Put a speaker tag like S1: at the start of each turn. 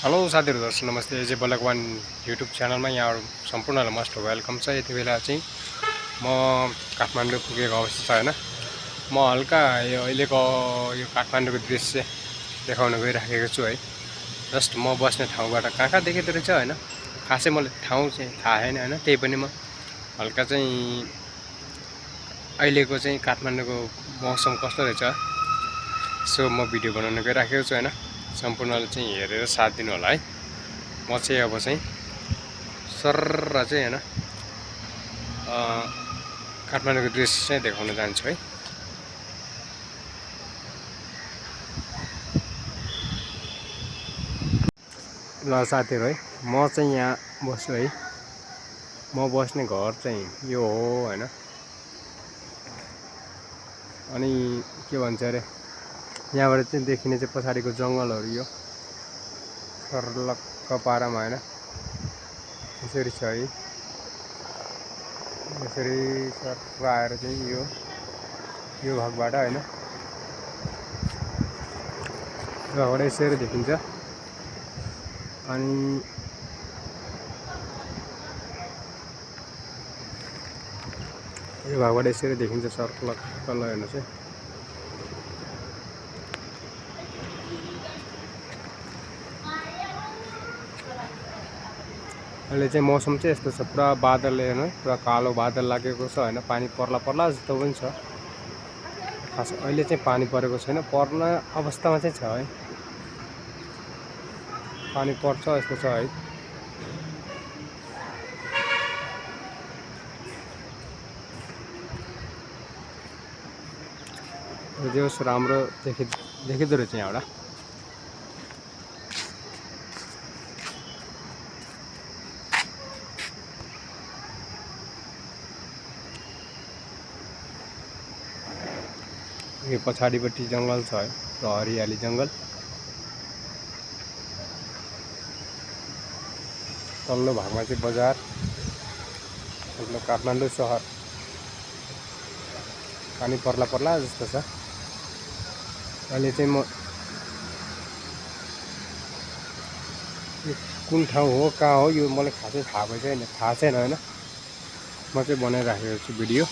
S1: Hello साथीहरु, दर्शक नमस्ते। एजे ब्लक वान युट्युब च्यानलमा यहाँ सम्पूर्णलाई मस्ट वेलकम छ। यति बेला चाहिँ म काठमाडौँ पुगेको अवस्था छ हैन। म हल्का यो अहिलेको यो काठमाडौँको दृश्य देखाउन गइराखेको छु है। जस्ट म बस्ने ठाउँबाट कहाँ देखिँदो रहेछ हैन। खासै मलाई ठाउँ चाहिँ थाहा छैन हैन। त्यही पनि म हल्का चाहिँ अहिलेको चाहिँ काठमाडौँको मौसम कस्तो रहेछ सो म भिडियो बनाउन गइराखेको छु हैन। सम्पूर्णले चाहिँ हेरेर साथ दिनु होला है। म चाहिँ अब चाहिँ सर्र चाहिँ हैन काठमाडौँको दृश्य चाहिँ देखाउन जान्छु है। ल साथीहरु है, म चाहिँ यहाँ बस्छु है। म बस्ने घर चाहिँ यो हो हैन। अनि के भन्छ अरे, यहाँबाट चाहिँ देखिने चाहिँ पछाडिको जङ्गलहरू यो सर्लक्क पारामा हैन। यसरी छ है। यसरी सर्र आएर चाहिँ यो भागबाट हैन, यो भागबाट यसरी देखिन्छ। अनि यो भागबाट यसरी देखिन्छ सर्लक्क। ल हेर्नुहोस् है। अहिले चाहिँ मौसम चाहिँ यस्तो छ, पुरा बादल हेर्नु है, पुरा कालो बादल लागेको छ हैन। पानी पर्ला पर्ला जस्तो पनि छ। खास अहिले चाहिँ पानी परेको छैन, पर्न अवस्थामा चाहिँ छ है। पानी पर्छ यस्तो छ है। जो राम्रो देखिँदो रहेछ यहाँबाट। यो पछाडिपट्टि जङ्गल छ है, र हरियाली जङ्गल। तल्लो भागमा चाहिँ बजार, मतलब काठमाडौँ सहर। पानी पर्ला पर्ला जस्तो छ। अहिले चाहिँ म यो कुन ठाउँ हो, कहाँ हो, यो मलाई खासै थाहा छैन हैन। म चाहिँ बनाइराखेको छु भिडियो।